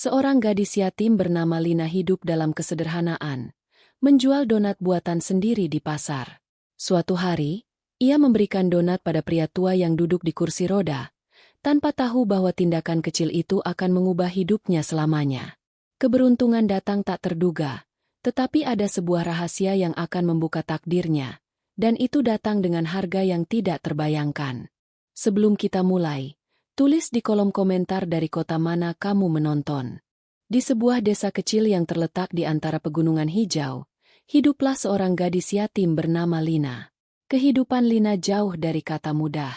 Seorang gadis yatim bernama Lina hidup dalam kesederhanaan, menjual donat buatan sendiri di pasar. Suatu hari, ia memberikan donat pada pria tua yang duduk di kursi roda, tanpa tahu bahwa tindakan kecil itu akan mengubah hidupnya selamanya. Keberuntungan datang tak terduga, tetapi ada sebuah rahasia yang akan membuka takdirnya, dan itu datang dengan harga yang tidak terbayangkan. Sebelum kita mulai, tulis di kolom komentar dari kota mana kamu menonton. Di sebuah desa kecil yang terletak di antara pegunungan hijau, hiduplah seorang gadis yatim bernama Lina. Kehidupan Lina jauh dari kata mudah.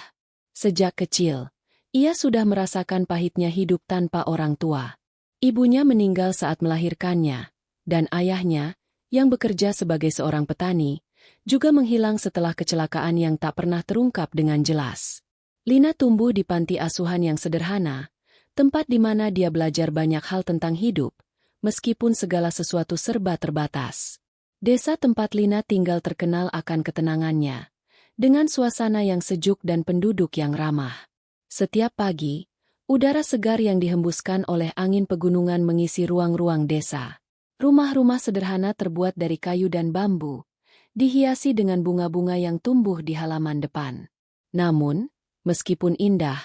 Sejak kecil, ia sudah merasakan pahitnya hidup tanpa orang tua. Ibunya meninggal saat melahirkannya, dan ayahnya, yang bekerja sebagai seorang petani, juga menghilang setelah kecelakaan yang tak pernah terungkap dengan jelas. Lina tumbuh di panti asuhan yang sederhana, tempat di mana dia belajar banyak hal tentang hidup, meskipun segala sesuatu serba terbatas. Desa tempat Lina tinggal terkenal akan ketenangannya, dengan suasana yang sejuk dan penduduk yang ramah. Setiap pagi, udara segar yang dihembuskan oleh angin pegunungan mengisi ruang-ruang desa. Rumah-rumah sederhana terbuat dari kayu dan bambu, dihiasi dengan bunga-bunga yang tumbuh di halaman depan. Namun, meskipun indah,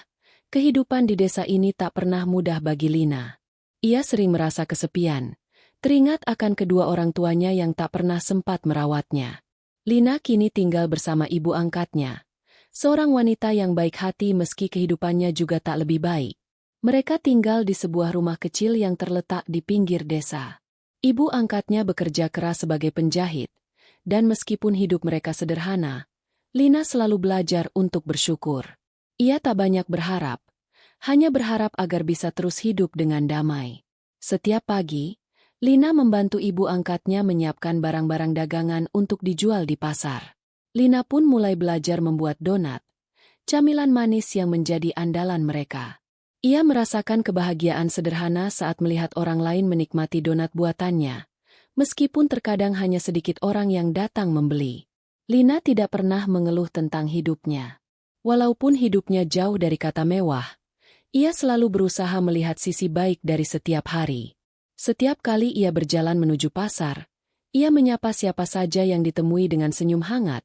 kehidupan di desa ini tak pernah mudah bagi Lina. Ia sering merasa kesepian, teringat akan kedua orang tuanya yang tak pernah sempat merawatnya. Lina kini tinggal bersama ibu angkatnya, seorang wanita yang baik hati meski kehidupannya juga tak lebih baik. Mereka tinggal di sebuah rumah kecil yang terletak di pinggir desa. Ibu angkatnya bekerja keras sebagai penjahit, dan meskipun hidup mereka sederhana, Lina selalu belajar untuk bersyukur. Ia tak banyak berharap, hanya berharap agar bisa terus hidup dengan damai. Setiap pagi, Lina membantu ibu angkatnya menyiapkan barang-barang dagangan untuk dijual di pasar. Lina pun mulai belajar membuat donat, camilan manis yang menjadi andalan mereka. Ia merasakan kebahagiaan sederhana saat melihat orang lain menikmati donat buatannya, meskipun terkadang hanya sedikit orang yang datang membeli. Lina tidak pernah mengeluh tentang hidupnya. Walaupun hidupnya jauh dari kata mewah, ia selalu berusaha melihat sisi baik dari setiap hari. Setiap kali ia berjalan menuju pasar, ia menyapa siapa saja yang ditemui dengan senyum hangat,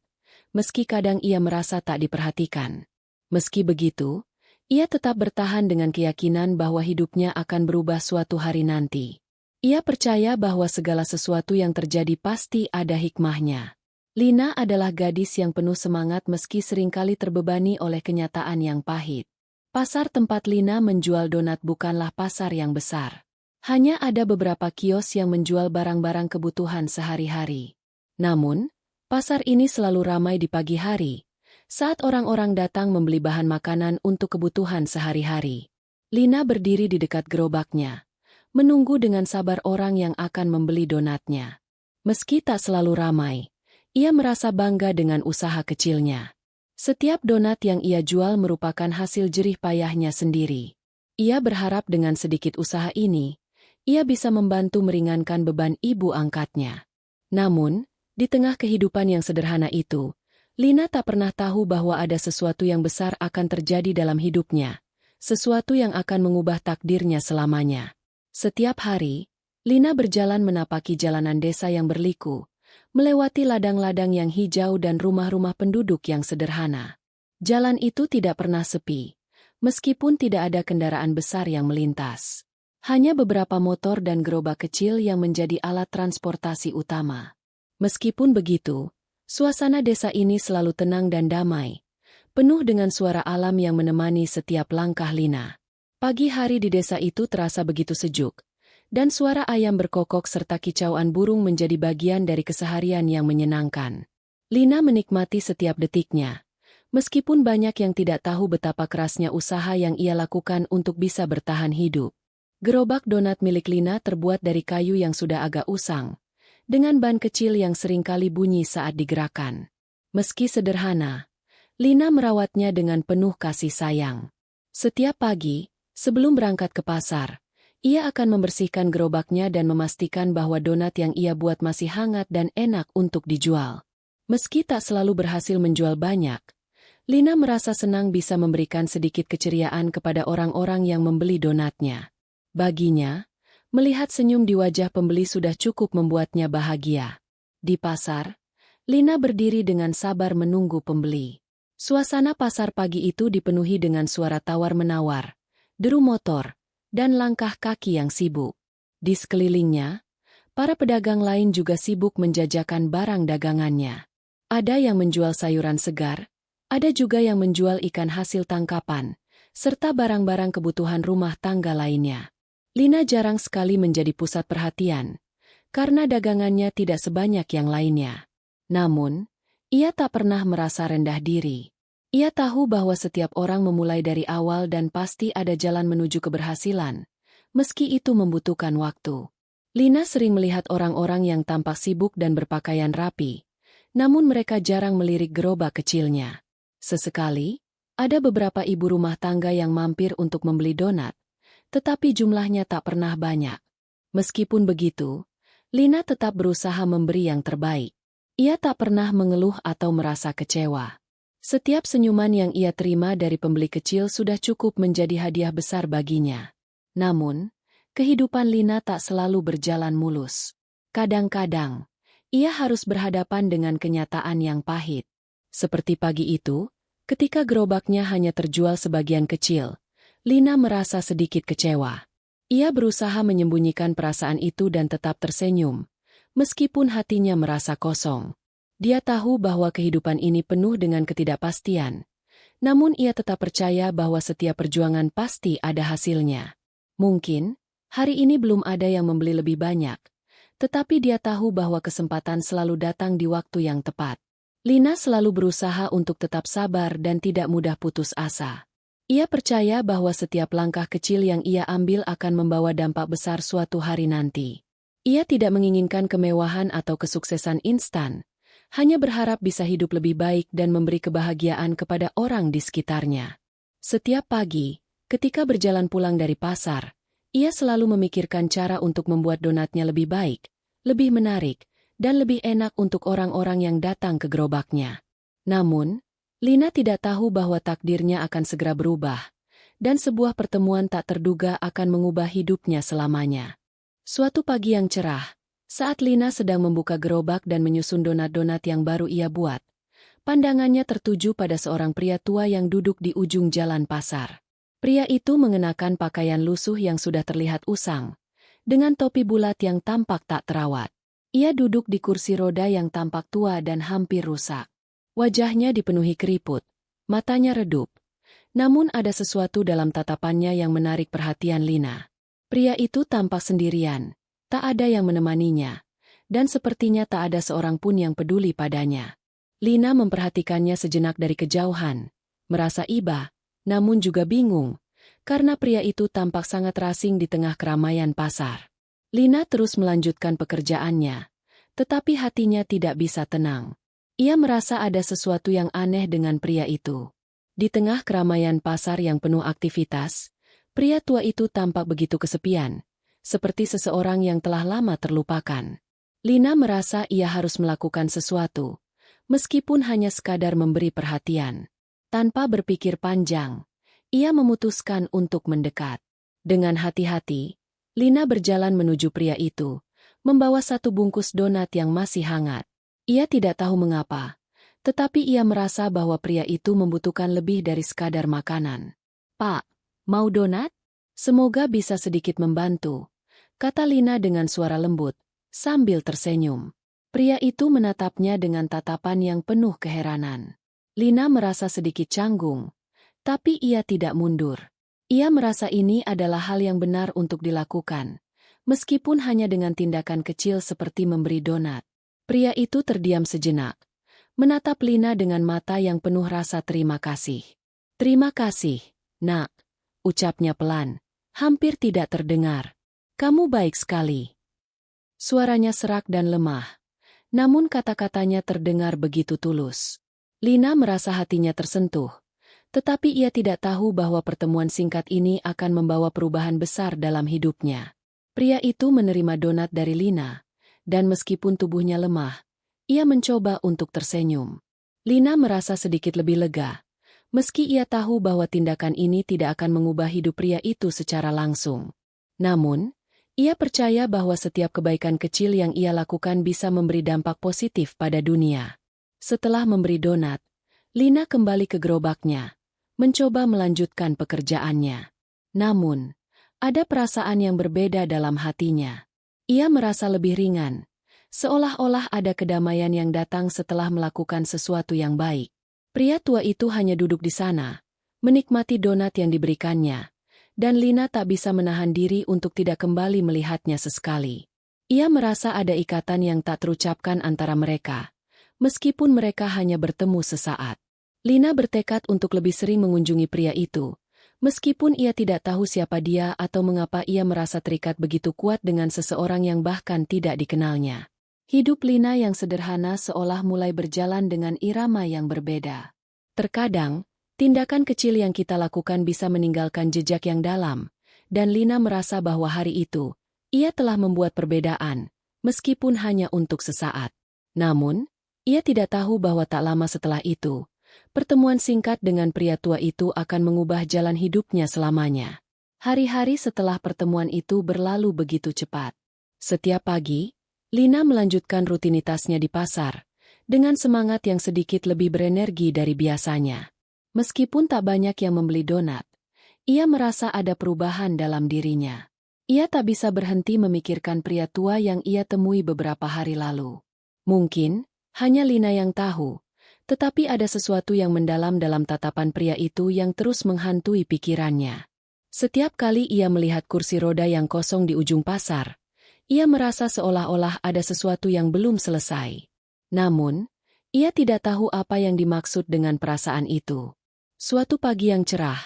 meski kadang ia merasa tak diperhatikan. Meski begitu, ia tetap bertahan dengan keyakinan bahwa hidupnya akan berubah suatu hari nanti. Ia percaya bahwa segala sesuatu yang terjadi pasti ada hikmahnya. Lina adalah gadis yang penuh semangat meski seringkali terbebani oleh kenyataan yang pahit. Pasar tempat Lina menjual donat bukanlah pasar yang besar. Hanya ada beberapa kios yang menjual barang-barang kebutuhan sehari-hari. Namun, pasar ini selalu ramai di pagi hari, saat orang-orang datang membeli bahan makanan untuk kebutuhan sehari-hari. Lina berdiri di dekat gerobaknya, menunggu dengan sabar orang yang akan membeli donatnya. Meski tak selalu ramai, ia merasa bangga dengan usaha kecilnya. Setiap donat yang ia jual merupakan hasil jerih payahnya sendiri. Ia berharap dengan sedikit usaha ini, ia bisa membantu meringankan beban ibu angkatnya. Namun, di tengah kehidupan yang sederhana itu, Lina tak pernah tahu bahwa ada sesuatu yang besar akan terjadi dalam hidupnya, sesuatu yang akan mengubah takdirnya selamanya. Setiap hari, Lina berjalan menapaki jalanan desa yang berliku, melewati ladang-ladang yang hijau dan rumah-rumah penduduk yang sederhana. Jalan itu tidak pernah sepi, meskipun tidak ada kendaraan besar yang melintas. Hanya beberapa motor dan gerobak kecil yang menjadi alat transportasi utama. Meskipun begitu, suasana desa ini selalu tenang dan damai, penuh dengan suara alam yang menemani setiap langkah Lina. Pagi hari di desa itu terasa begitu sejuk, dan suara ayam berkokok serta kicauan burung menjadi bagian dari keseharian yang menyenangkan. Lina menikmati setiap detiknya, meskipun banyak yang tidak tahu betapa kerasnya usaha yang ia lakukan untuk bisa bertahan hidup. Gerobak donat milik Lina terbuat dari kayu yang sudah agak usang, dengan ban kecil yang seringkali bunyi saat digerakkan. Meski sederhana, Lina merawatnya dengan penuh kasih sayang. Setiap pagi, sebelum berangkat ke pasar, ia akan membersihkan gerobaknya dan memastikan bahwa donat yang ia buat masih hangat dan enak untuk dijual. Meski tak selalu berhasil menjual banyak, Lina merasa senang bisa memberikan sedikit keceriaan kepada orang-orang yang membeli donatnya. Baginya, Melihat senyum di wajah pembeli sudah cukup membuatnya bahagia. Di pasar, Lina berdiri dengan sabar menunggu pembeli. Suasana pasar pagi itu dipenuhi dengan suara tawar-menawar, deru motor, dan langkah kaki yang sibuk. Di sekelilingnya, para pedagang lain juga sibuk menjajakan barang dagangannya. Ada yang menjual sayuran segar, ada juga yang menjual ikan hasil tangkapan, serta barang-barang kebutuhan rumah tangga lainnya. Lina jarang sekali menjadi pusat perhatian, karena dagangannya tidak sebanyak yang lainnya. Namun, ia tak pernah merasa rendah diri. Ia tahu bahwa setiap orang memulai dari awal dan pasti ada jalan menuju keberhasilan, meski itu membutuhkan waktu. Lina sering melihat orang-orang yang tampak sibuk dan berpakaian rapi, namun mereka jarang melirik gerobak kecilnya. Sesekali, ada beberapa ibu rumah tangga yang mampir untuk membeli donat, tetapi jumlahnya tak pernah banyak. Meskipun begitu, Lina tetap berusaha memberi yang terbaik. Ia tak pernah mengeluh atau merasa kecewa. Setiap senyuman yang ia terima dari pembeli kecil sudah cukup menjadi hadiah besar baginya. Namun, kehidupan Lina tak selalu berjalan mulus. Kadang-kadang, ia harus berhadapan dengan kenyataan yang pahit. Seperti pagi itu, ketika gerobaknya hanya terjual sebagian kecil, Lina merasa sedikit kecewa. Ia berusaha menyembunyikan perasaan itu dan tetap tersenyum, meskipun hatinya merasa kosong. Dia tahu bahwa kehidupan ini penuh dengan ketidakpastian, namun ia tetap percaya bahwa setiap perjuangan pasti ada hasilnya. Mungkin, hari ini belum ada yang membeli lebih banyak, tetapi dia tahu bahwa kesempatan selalu datang di waktu yang tepat. Lina selalu berusaha untuk tetap sabar dan tidak mudah putus asa. Ia percaya bahwa setiap langkah kecil yang ia ambil akan membawa dampak besar suatu hari nanti. Ia tidak menginginkan kemewahan atau kesuksesan instan, hanya berharap bisa hidup lebih baik dan memberi kebahagiaan kepada orang di sekitarnya. Setiap pagi, ketika berjalan pulang dari pasar, ia selalu memikirkan cara untuk membuat donatnya lebih baik, lebih menarik, dan lebih enak untuk orang-orang yang datang ke gerobaknya. Namun, Lina tidak tahu bahwa takdirnya akan segera berubah, dan sebuah pertemuan tak terduga akan mengubah hidupnya selamanya. Suatu pagi yang cerah, saat Lina sedang membuka gerobak dan menyusun donat-donat yang baru ia buat, pandangannya tertuju pada seorang pria tua yang duduk di ujung jalan pasar. Pria itu mengenakan pakaian lusuh yang sudah terlihat usang, dengan topi bulat yang tampak tak terawat. Ia duduk di kursi roda yang tampak tua dan hampir rusak. Wajahnya dipenuhi keriput, matanya redup. Namun ada sesuatu dalam tatapannya yang menarik perhatian Lina. Pria itu tampak sendirian, tak ada yang menemaninya, dan sepertinya tak ada seorang pun yang peduli padanya. Lina memperhatikannya sejenak dari kejauhan, merasa iba, namun juga bingung, karena pria itu tampak sangat asing di tengah keramaian pasar. Lina terus melanjutkan pekerjaannya, tetapi hatinya tidak bisa tenang. Ia merasa ada sesuatu yang aneh dengan pria itu. Di tengah keramaian pasar yang penuh aktivitas, pria tua itu tampak begitu kesepian, seperti seseorang yang telah lama terlupakan. Lina merasa ia harus melakukan sesuatu, meskipun hanya sekadar memberi perhatian. Tanpa berpikir panjang, ia memutuskan untuk mendekat. Dengan hati-hati, Lina berjalan menuju pria itu, membawa satu bungkus donat yang masih hangat. Ia tidak tahu mengapa, tetapi ia merasa bahwa pria itu membutuhkan lebih dari sekadar makanan. "Pak, mau donat? Semoga bisa sedikit membantu," kata Lina dengan suara lembut, sambil tersenyum. Pria itu menatapnya dengan tatapan yang penuh keheranan. Lina merasa sedikit canggung, tapi ia tidak mundur. Ia merasa ini adalah hal yang benar untuk dilakukan, meskipun hanya dengan tindakan kecil seperti memberi donat. Pria itu terdiam sejenak, menatap Lina dengan mata yang penuh rasa terima kasih. "Terima kasih, Nak," ucapnya pelan, hampir tidak terdengar. "Kamu baik sekali." Suaranya serak dan lemah, namun kata-katanya terdengar begitu tulus. Lina merasa hatinya tersentuh, tetapi ia tidak tahu bahwa pertemuan singkat ini akan membawa perubahan besar dalam hidupnya. Pria itu menerima donat dari Lina, dan meskipun tubuhnya lemah, ia mencoba untuk tersenyum. Lina merasa sedikit lebih lega, meski ia tahu bahwa tindakan ini tidak akan mengubah hidup pria itu secara langsung. Namun, Ia percaya bahwa setiap kebaikan kecil yang ia lakukan bisa memberi dampak positif pada dunia. Setelah memberi donat, Lina kembali ke gerobaknya, mencoba melanjutkan pekerjaannya. Namun, ada perasaan yang berbeda dalam hatinya. Ia merasa lebih ringan, seolah-olah ada kedamaian yang datang setelah melakukan sesuatu yang baik. Pria tua itu hanya duduk di sana, menikmati donat yang diberikannya, dan Lina tak bisa menahan diri untuk tidak kembali melihatnya sesekali. Ia merasa ada ikatan yang tak terucapkan antara mereka, meskipun mereka hanya bertemu sesaat. Lina bertekad untuk lebih sering mengunjungi pria itu, meskipun ia tidak tahu siapa dia atau mengapa ia merasa terikat begitu kuat dengan seseorang yang bahkan tidak dikenalnya. Hidup Lina yang sederhana seolah mulai berjalan dengan irama yang berbeda. Terkadang, tindakan kecil yang kita lakukan bisa meninggalkan jejak yang dalam, dan Lina merasa bahwa hari itu, ia telah membuat perbedaan, meskipun hanya untuk sesaat. Namun, ia tidak tahu bahwa tak lama setelah itu, pertemuan singkat dengan pria tua itu akan mengubah jalan hidupnya selamanya. Hari-hari setelah pertemuan itu berlalu begitu cepat. Setiap pagi, Lina melanjutkan rutinitasnya di pasar, dengan semangat yang sedikit lebih berenergi dari biasanya. Meskipun tak banyak yang membeli donat, ia merasa ada perubahan dalam dirinya. Ia tak bisa berhenti memikirkan pria tua yang ia temui beberapa hari lalu. Mungkin, hanya Lina yang tahu, tetapi ada sesuatu yang mendalam dalam tatapan pria itu yang terus menghantui pikirannya. Setiap kali ia melihat kursi roda yang kosong di ujung pasar, ia merasa seolah-olah ada sesuatu yang belum selesai. Namun, ia tidak tahu apa yang dimaksud dengan perasaan itu. Suatu pagi yang cerah,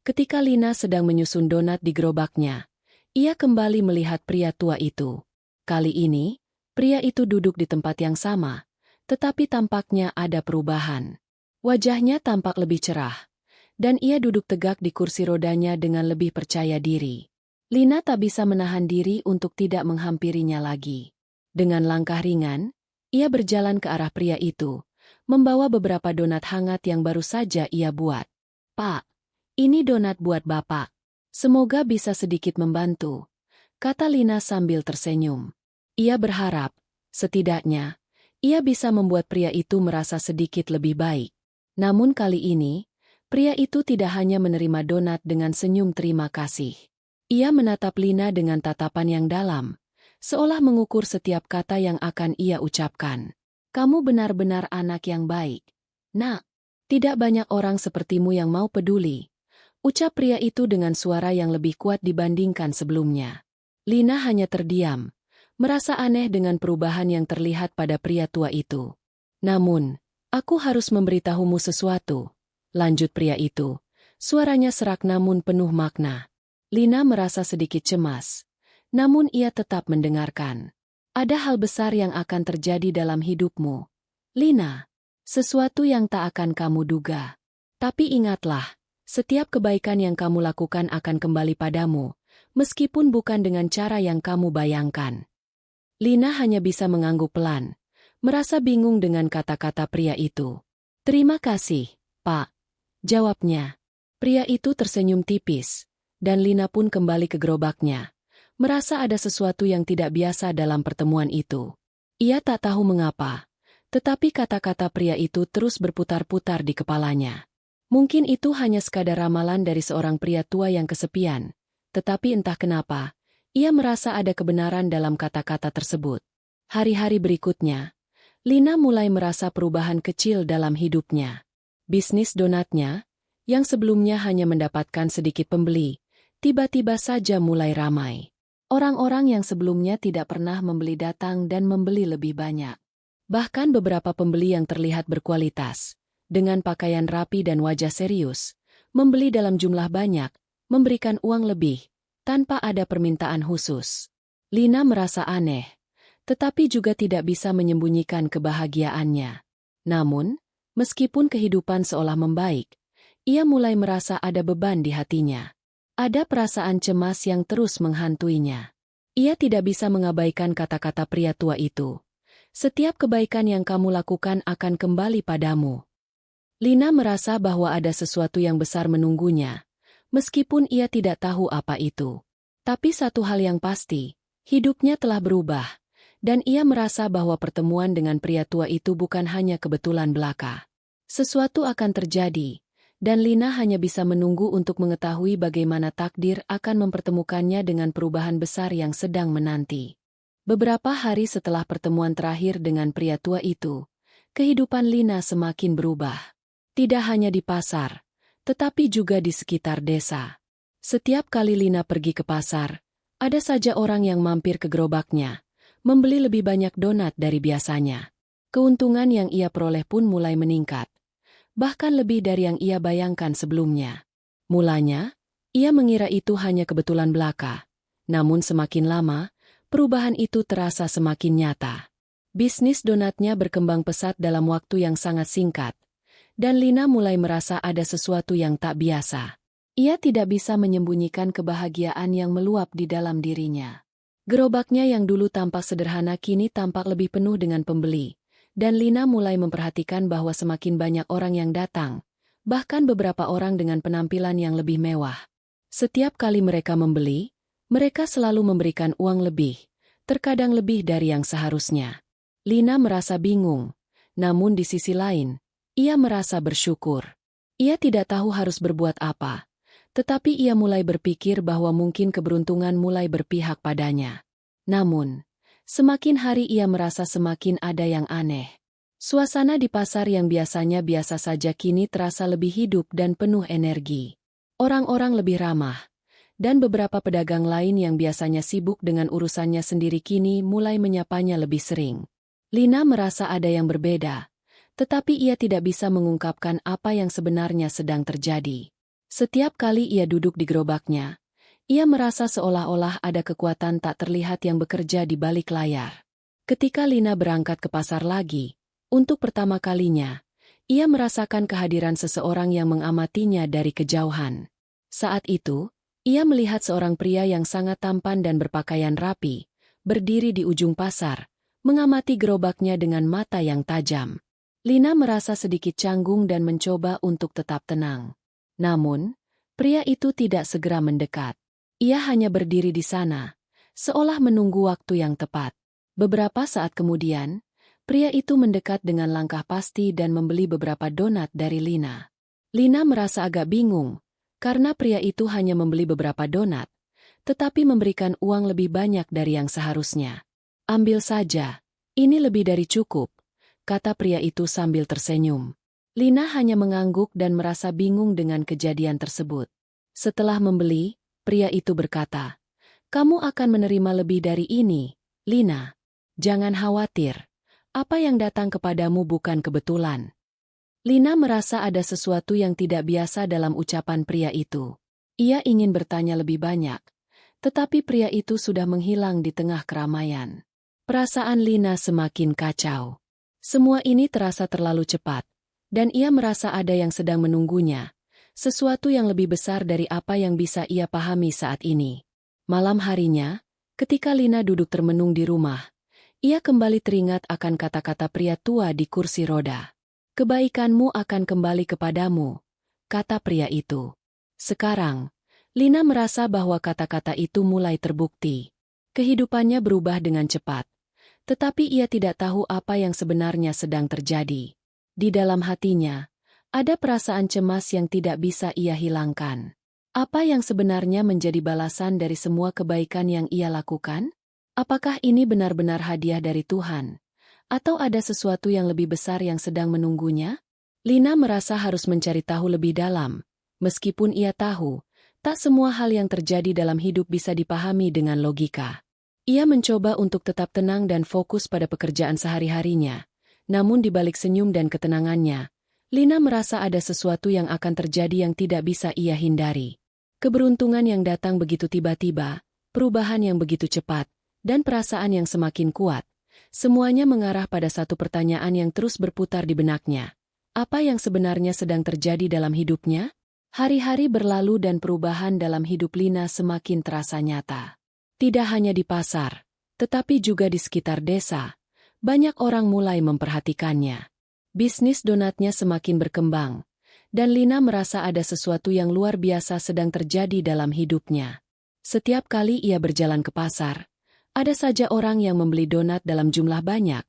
ketika Lina sedang menyusun donat di gerobaknya, ia kembali melihat pria tua itu. Kali ini, pria itu duduk di tempat yang sama, tetapi tampaknya ada perubahan. Wajahnya tampak lebih cerah, dan ia duduk tegak di kursi rodanya dengan lebih percaya diri. Lina tak bisa menahan diri untuk tidak menghampirinya lagi. Dengan langkah ringan, ia berjalan ke arah pria itu, membawa beberapa donat hangat yang baru saja ia buat. "Pak, ini donat buat Bapak. Semoga bisa sedikit membantu," kata Lina sambil tersenyum. Ia berharap, setidaknya, ia bisa membuat pria itu merasa sedikit lebih baik. Namun kali ini, pria itu tidak hanya menerima donat dengan senyum terima kasih. Ia menatap Lina dengan tatapan yang dalam, seolah mengukur setiap kata yang akan ia ucapkan. "Kamu benar-benar anak yang baik, Nak. Tidak banyak orang sepertimu yang mau peduli," ucap pria itu dengan suara yang lebih kuat dibandingkan sebelumnya. Lina hanya terdiam, merasa aneh dengan perubahan yang terlihat pada pria tua itu. "Namun, aku harus memberitahumu sesuatu," lanjut pria itu. Suaranya serak namun penuh makna. Lina merasa sedikit cemas, namun ia tetap mendengarkan. "Ada hal besar yang akan terjadi dalam hidupmu, Lina. Sesuatu yang tak akan kamu duga. Tapi ingatlah, setiap kebaikan yang kamu lakukan akan kembali padamu, meskipun bukan dengan cara yang kamu bayangkan." Lina hanya bisa mengangguk pelan, merasa bingung dengan kata-kata pria itu. "Terima kasih, Pak," jawabnya. Pria itu tersenyum tipis, dan Lina pun kembali ke gerobaknya, merasa ada sesuatu yang tidak biasa dalam pertemuan itu. Ia tak tahu mengapa, tetapi kata-kata pria itu terus berputar-putar di kepalanya. Mungkin itu hanya sekadar ramalan dari seorang pria tua yang kesepian, tetapi entah kenapa, ia merasa ada kebenaran dalam kata-kata tersebut. Hari-hari berikutnya, Lina mulai merasa perubahan kecil dalam hidupnya. Bisnis donatnya, yang sebelumnya hanya mendapatkan sedikit pembeli, tiba-tiba saja mulai ramai. Orang-orang yang sebelumnya tidak pernah membeli datang dan membeli lebih banyak. Bahkan beberapa pembeli yang terlihat berkualitas, dengan pakaian rapi dan wajah serius, membeli dalam jumlah banyak, memberikan uang lebih, tanpa ada permintaan khusus. Lina merasa aneh, tetapi juga tidak bisa menyembunyikan kebahagiaannya. Namun, meskipun kehidupan seolah membaik, ia mulai merasa ada beban di hatinya. Ada perasaan cemas yang terus menghantuinya. Ia tidak bisa mengabaikan kata-kata pria tua itu. "Setiap kebaikan yang kamu lakukan akan kembali padamu." Lina merasa bahwa ada sesuatu yang besar menunggunya, meskipun ia tidak tahu apa itu. Tapi satu hal yang pasti, Hidupnya telah berubah, dan ia merasa bahwa pertemuan dengan pria tua itu bukan hanya kebetulan belaka. Sesuatu akan terjadi, dan Lina hanya bisa menunggu untuk mengetahui bagaimana takdir akan mempertemukannya dengan perubahan besar yang sedang menanti. Beberapa hari setelah pertemuan terakhir dengan pria tua itu, kehidupan Lina semakin berubah. Tidak hanya di pasar, tetapi juga di sekitar desa. Setiap kali Lina pergi ke pasar, ada saja orang yang mampir ke gerobaknya, membeli lebih banyak donat dari biasanya. Keuntungan yang ia peroleh pun mulai meningkat, bahkan lebih dari yang ia bayangkan sebelumnya. Mulanya, ia mengira itu hanya kebetulan belaka. Namun semakin lama, perubahan itu terasa semakin nyata. Bisnis donatnya berkembang pesat dalam waktu yang sangat singkat, dan Lina mulai merasa ada sesuatu yang tak biasa. Ia tidak bisa menyembunyikan kebahagiaan yang meluap di dalam dirinya. Gerobaknya yang dulu tampak sederhana kini tampak lebih penuh dengan pembeli. Dan Lina mulai memperhatikan bahwa semakin banyak orang yang datang, bahkan beberapa orang dengan penampilan yang lebih mewah. Setiap kali mereka membeli, mereka selalu memberikan uang lebih, terkadang lebih dari yang seharusnya. Lina merasa bingung, namun di sisi lain, ia merasa bersyukur. Ia tidak tahu harus berbuat apa, tetapi ia mulai berpikir bahwa mungkin keberuntungan mulai berpihak padanya. Namun, semakin hari ia merasa semakin ada yang aneh. Suasana di pasar yang biasanya biasa saja kini terasa lebih hidup dan penuh energi. Orang-orang lebih ramah, dan beberapa pedagang lain yang biasanya sibuk dengan urusannya sendiri kini mulai menyapanya lebih sering. Lina merasa ada yang berbeda, tetapi ia tidak bisa mengungkapkan apa yang sebenarnya sedang terjadi. Setiap kali ia duduk di gerobaknya, ia merasa seolah-olah ada kekuatan tak terlihat yang bekerja di balik layar. Ketika Lina berangkat ke pasar lagi, untuk pertama kalinya, ia merasakan kehadiran seseorang yang mengamatinya dari kejauhan. Saat itu, ia melihat seorang pria yang sangat tampan dan berpakaian rapi, berdiri di ujung pasar, mengamati gerobaknya dengan mata yang tajam. Lina merasa sedikit canggung dan mencoba untuk tetap tenang. Namun, pria itu tidak segera mendekat. Ia hanya berdiri di sana, seolah menunggu waktu yang tepat. Beberapa saat kemudian, pria itu mendekat dengan langkah pasti dan membeli beberapa donat dari Lina. Lina merasa agak bingung, karena pria itu hanya membeli beberapa donat, tetapi memberikan uang lebih banyak dari yang seharusnya. "Ambil saja, ini lebih dari cukup," kata pria itu sambil tersenyum. Lina hanya mengangguk dan merasa bingung dengan kejadian tersebut. Setelah membeli, pria itu berkata, "Kamu akan menerima lebih dari ini, Lina. Jangan khawatir, apa yang datang kepadamu bukan kebetulan." Lina merasa ada sesuatu yang tidak biasa dalam ucapan pria itu. Ia ingin bertanya lebih banyak, tetapi pria itu sudah menghilang di tengah keramaian. Perasaan Lina semakin kacau. Semua ini terasa terlalu cepat, dan ia merasa ada yang sedang menunggunya. Sesuatu yang lebih besar dari apa yang bisa ia pahami saat ini. Malam harinya, ketika Lina duduk termenung di rumah, ia kembali teringat akan kata-kata pria tua di kursi roda. "Kebaikanmu akan kembali kepadamu," kata pria itu. Sekarang, Lina merasa bahwa kata-kata itu mulai terbukti. Kehidupannya berubah dengan cepat, tetapi ia tidak tahu apa yang sebenarnya sedang terjadi. Di dalam hatinya, ada perasaan cemas yang tidak bisa ia hilangkan. Apa yang sebenarnya menjadi balasan dari semua kebaikan yang ia lakukan? Apakah ini benar-benar hadiah dari Tuhan? Atau ada sesuatu yang lebih besar yang sedang menunggunya? Lina merasa harus mencari tahu lebih dalam. Meskipun ia tahu, tak semua hal yang terjadi dalam hidup bisa dipahami dengan logika. Ia mencoba untuk tetap tenang dan fokus pada pekerjaan sehari-harinya. Namun di balik senyum dan ketenangannya, Lina merasa ada sesuatu yang akan terjadi yang tidak bisa ia hindari. Keberuntungan yang datang begitu tiba-tiba, perubahan yang begitu cepat, dan perasaan yang semakin kuat. Semuanya mengarah pada satu pertanyaan yang terus berputar di benaknya. Apa yang sebenarnya sedang terjadi dalam hidupnya? Hari-hari berlalu dan perubahan dalam hidup Lina semakin terasa nyata. Tidak hanya di pasar, tetapi juga di sekitar desa, banyak orang mulai memperhatikannya. Bisnis donatnya semakin berkembang, dan Lina merasa ada sesuatu yang luar biasa sedang terjadi dalam hidupnya. Setiap kali ia berjalan ke pasar, Ada saja orang yang membeli donat dalam jumlah banyak,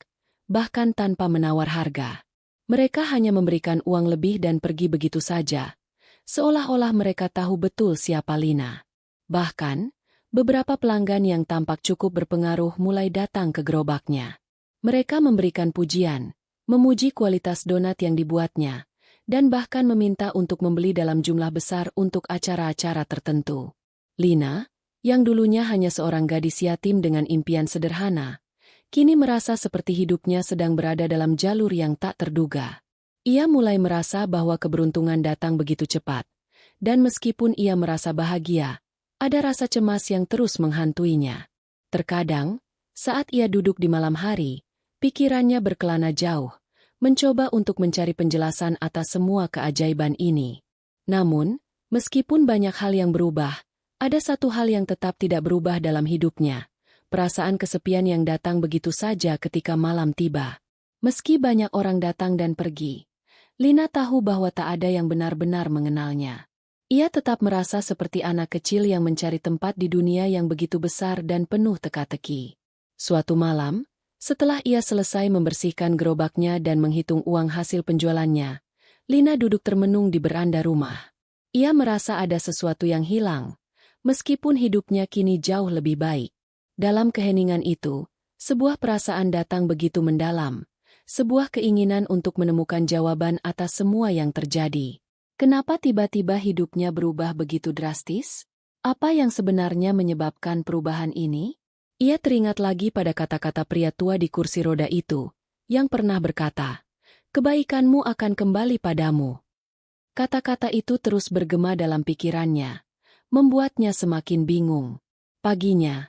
bahkan tanpa menawar harga. Mereka hanya memberikan uang lebih dan pergi begitu saja, seolah-olah mereka tahu betul siapa Lina. Bahkan, beberapa pelanggan yang tampak cukup berpengaruh mulai datang ke gerobaknya. Mereka memberikan pujian, memuji kualitas donat yang dibuatnya, dan bahkan meminta untuk membeli dalam jumlah besar untuk acara-acara tertentu. Lina, yang dulunya hanya seorang gadis yatim dengan impian sederhana, kini merasa seperti hidupnya sedang berada dalam jalur yang tak terduga. Ia mulai merasa bahwa keberuntungan datang begitu cepat, dan meskipun ia merasa bahagia, ada rasa cemas yang terus menghantuinya. Terkadang, saat ia duduk di malam hari, pikirannya berkelana jauh, mencoba untuk mencari penjelasan atas semua keajaiban ini. Namun, meskipun banyak hal yang berubah, ada satu hal yang tetap tidak berubah dalam hidupnya, perasaan kesepian yang datang begitu saja ketika malam tiba. Meski banyak orang datang dan pergi, Lina tahu bahwa tak ada yang benar-benar mengenalnya. Ia tetap merasa seperti anak kecil yang mencari tempat di dunia yang begitu besar dan penuh teka-teki. Suatu malam, setelah ia selesai membersihkan gerobaknya dan menghitung uang hasil penjualannya, Lina duduk termenung di beranda rumah. Ia merasa ada sesuatu yang hilang, meskipun hidupnya kini jauh lebih baik. Dalam keheningan itu, sebuah perasaan datang begitu mendalam, sebuah keinginan untuk menemukan jawaban atas semua yang terjadi. Kenapa tiba-tiba hidupnya berubah begitu drastis? Apa yang sebenarnya menyebabkan perubahan ini? Ia teringat lagi pada kata-kata pria tua di kursi roda itu, yang pernah berkata, "Kebaikanmu akan kembali padamu." Kata-kata itu terus bergema dalam pikirannya, membuatnya semakin bingung. Paginya,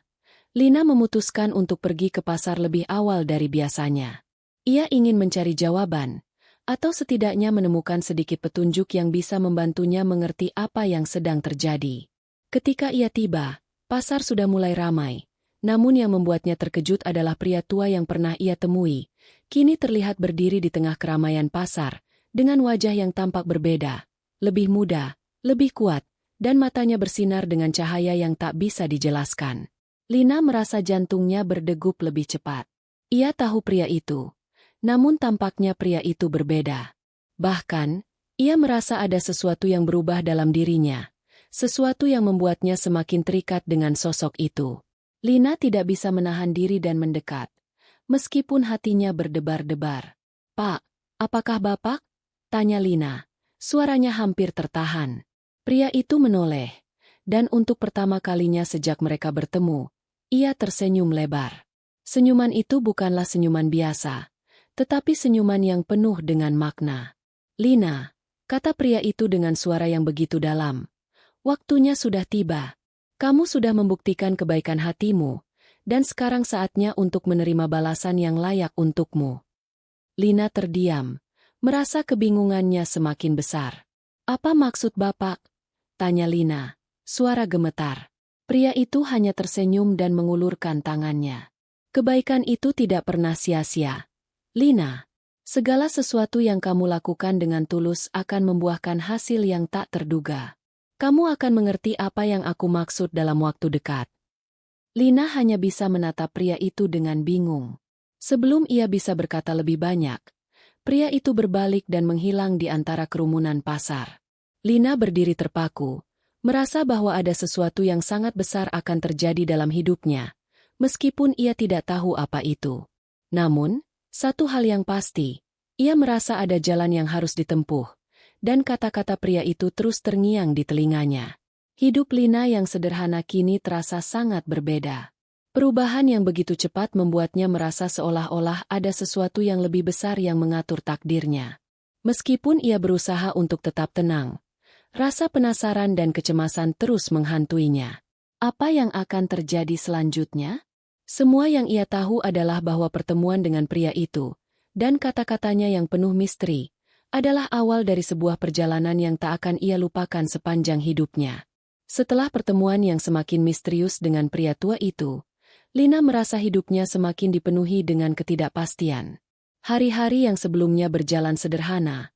Lina memutuskan untuk pergi ke pasar lebih awal dari biasanya. Ia ingin mencari jawaban, atau setidaknya menemukan sedikit petunjuk yang bisa membantunya mengerti apa yang sedang terjadi. Ketika ia tiba, pasar sudah mulai ramai, namun yang membuatnya terkejut adalah pria tua yang pernah ia temui, kini terlihat berdiri di tengah keramaian pasar, dengan wajah yang tampak berbeda, lebih muda, lebih kuat, dan matanya bersinar dengan cahaya yang tak bisa dijelaskan. Lina merasa jantungnya berdegup lebih cepat. Ia tahu pria itu, namun tampaknya pria itu berbeda. Bahkan, ia merasa ada sesuatu yang berubah dalam dirinya, sesuatu yang membuatnya semakin terikat dengan sosok itu. Lina tidak bisa menahan diri dan mendekat, meskipun hatinya berdebar-debar. "Pak, apakah Bapak?" tanya Lina. Suaranya hampir tertahan. Pria itu menoleh, dan untuk pertama kalinya sejak mereka bertemu, ia tersenyum lebar. Senyuman itu bukanlah senyuman biasa, tetapi senyuman yang penuh dengan makna. "Lina," kata pria itu dengan suara yang begitu dalam, "waktunya sudah tiba. Kamu sudah membuktikan kebaikan hatimu, dan sekarang saatnya untuk menerima balasan yang layak untukmu." Lina terdiam, merasa kebingungannya semakin besar. "Apa maksud Bapak?" tanya Lina, suara gemetar. Pria itu hanya tersenyum dan mengulurkan tangannya. "Kebaikan itu tidak pernah sia-sia, Lina. Segala sesuatu yang kamu lakukan dengan tulus akan membuahkan hasil yang tak terduga. Kamu akan mengerti apa yang aku maksud dalam waktu dekat." Lina hanya bisa menatap pria itu dengan bingung. Sebelum ia bisa berkata lebih banyak, pria itu berbalik dan menghilang di antara kerumunan pasar. Lina berdiri terpaku, merasa bahwa ada sesuatu yang sangat besar akan terjadi dalam hidupnya, meskipun ia tidak tahu apa itu. Namun, satu hal yang pasti, ia merasa ada jalan yang harus ditempuh, dan kata-kata pria itu terus terngiang di telinganya. Hidup Lina yang sederhana kini terasa sangat berbeda. Perubahan yang begitu cepat membuatnya merasa seolah-olah ada sesuatu yang lebih besar yang mengatur takdirnya. Meskipun ia berusaha untuk tetap tenang, rasa penasaran dan kecemasan terus menghantuinya. Apa yang akan terjadi selanjutnya? Semua yang ia tahu adalah bahwa pertemuan dengan pria itu, dan kata-katanya yang penuh misteri, adalah awal dari sebuah perjalanan yang tak akan ia lupakan sepanjang hidupnya. Setelah pertemuan yang semakin misterius dengan pria tua itu, Lina merasa hidupnya semakin dipenuhi dengan ketidakpastian. Hari-hari yang sebelumnya berjalan sederhana,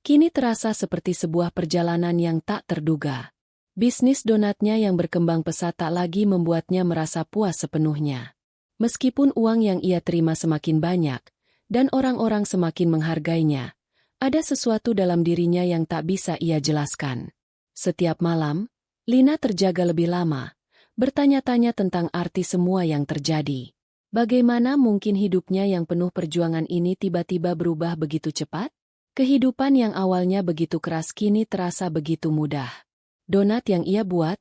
kini terasa seperti sebuah perjalanan yang tak terduga. Bisnis donatnya yang berkembang pesat tak lagi membuatnya merasa puas sepenuhnya. Meskipun uang yang ia terima semakin banyak, dan orang-orang semakin menghargainya, ada sesuatu dalam dirinya yang tak bisa ia jelaskan. Setiap malam, Lina terjaga lebih lama, bertanya-tanya tentang arti semua yang terjadi. Bagaimana mungkin hidupnya yang penuh perjuangan ini tiba-tiba berubah begitu cepat? Kehidupan yang awalnya begitu keras kini terasa begitu mudah. Donat yang ia buat,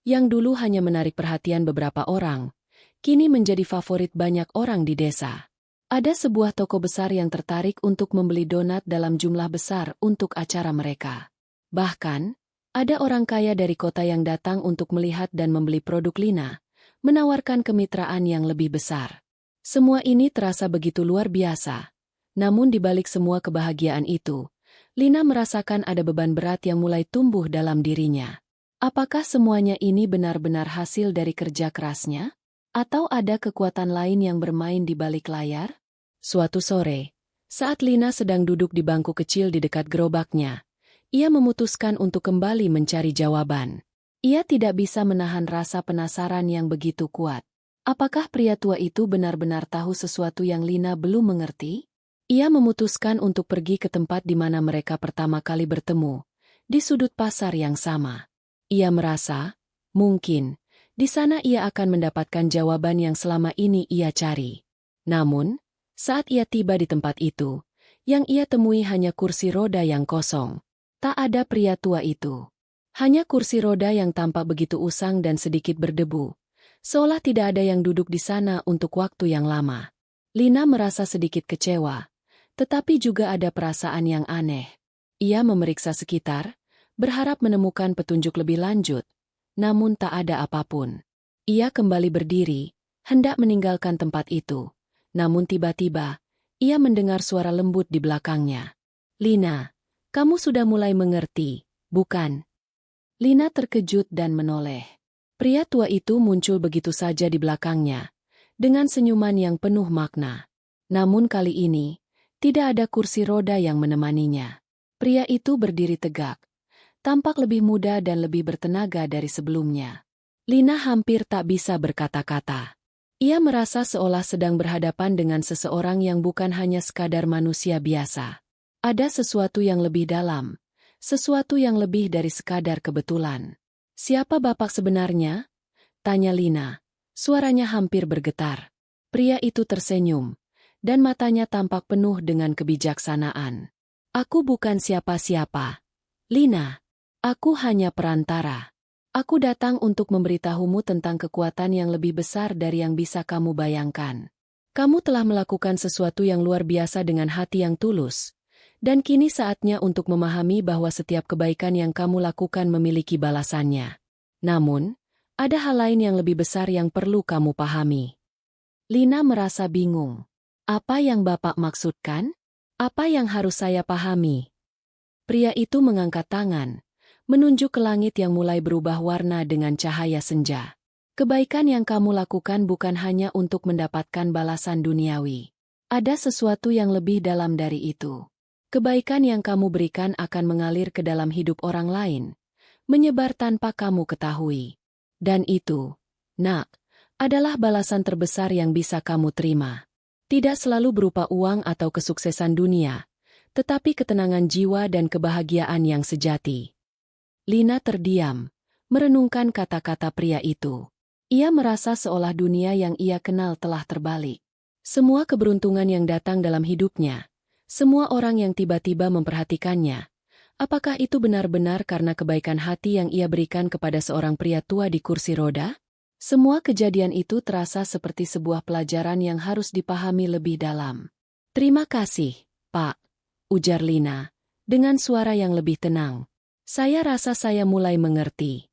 yang dulu hanya menarik perhatian beberapa orang, kini menjadi favorit banyak orang di desa. Ada sebuah toko besar yang tertarik untuk membeli donat dalam jumlah besar untuk acara mereka. Bahkan, ada orang kaya dari kota yang datang untuk melihat dan membeli produk Lina, menawarkan kemitraan yang lebih besar. Semua ini terasa begitu luar biasa. Namun di balik semua kebahagiaan itu, Lina merasakan ada beban berat yang mulai tumbuh dalam dirinya. Apakah semuanya ini benar-benar hasil dari kerja kerasnya? Atau ada kekuatan lain yang bermain di balik layar? Suatu sore, saat Lina sedang duduk di bangku kecil di dekat gerobaknya, ia memutuskan untuk kembali mencari jawaban. Ia tidak bisa menahan rasa penasaran yang begitu kuat. Apakah pria tua itu benar-benar tahu sesuatu yang Lina belum mengerti? Ia memutuskan untuk pergi ke tempat di mana mereka pertama kali bertemu, di sudut pasar yang sama. Ia merasa, mungkin, di sana ia akan mendapatkan jawaban yang selama ini ia cari. Namun, saat ia tiba di tempat itu, yang ia temui hanya kursi roda yang kosong. Tak ada pria tua itu. Hanya kursi roda yang tampak begitu usang dan sedikit berdebu, seolah tidak ada yang duduk di sana untuk waktu yang lama. Lina merasa sedikit kecewa, tetapi juga ada perasaan yang aneh. Ia memeriksa sekitar, berharap menemukan petunjuk lebih lanjut, namun tak ada apapun. Ia kembali berdiri, hendak meninggalkan tempat itu. Namun tiba-tiba, ia mendengar suara lembut di belakangnya. "Lina, kamu sudah mulai mengerti, bukan?" Lina terkejut dan menoleh. Pria tua itu muncul begitu saja di belakangnya, dengan senyuman yang penuh makna. Namun kali ini, tidak ada kursi roda yang menemaninya. Pria itu berdiri tegak, tampak lebih muda dan lebih bertenaga dari sebelumnya. Lina hampir tak bisa berkata-kata. Ia merasa seolah sedang berhadapan dengan seseorang yang bukan hanya sekadar manusia biasa. Ada sesuatu yang lebih dalam, sesuatu yang lebih dari sekadar kebetulan. "Siapa bapak sebenarnya?" tanya Lina. Suaranya hampir bergetar. Pria itu tersenyum, dan matanya tampak penuh dengan kebijaksanaan. "Aku bukan siapa-siapa, Lina. Aku hanya perantara. Aku datang untuk memberitahumu tentang kekuatan yang lebih besar dari yang bisa kamu bayangkan. Kamu telah melakukan sesuatu yang luar biasa dengan hati yang tulus, dan kini saatnya untuk memahami bahwa setiap kebaikan yang kamu lakukan memiliki balasannya. Namun, ada hal lain yang lebih besar yang perlu kamu pahami." Lina merasa bingung. Apa yang Bapak maksudkan? Apa yang harus saya pahami? Pria itu mengangkat tangan, menunjuk ke langit yang mulai berubah warna dengan cahaya senja. "Kebaikan yang kamu lakukan bukan hanya untuk mendapatkan balasan duniawi. Ada sesuatu yang lebih dalam dari itu. Kebaikan yang kamu berikan akan mengalir ke dalam hidup orang lain, menyebar tanpa kamu ketahui. Dan itu, nak, adalah balasan terbesar yang bisa kamu terima. Tidak selalu berupa uang atau kesuksesan dunia, tetapi ketenangan jiwa dan kebahagiaan yang sejati." Lina terdiam, merenungkan kata-kata pria itu. Ia merasa seolah dunia yang ia kenal telah terbalik. Semua keberuntungan yang datang dalam hidupnya, semua orang yang tiba-tiba memperhatikannya, apakah itu benar-benar karena kebaikan hati yang ia berikan kepada seorang pria tua di kursi roda? Semua kejadian itu terasa seperti sebuah pelajaran yang harus dipahami lebih dalam. "Terima kasih, Pak," ujar Lina, dengan suara yang lebih tenang. "Saya rasa saya mulai mengerti."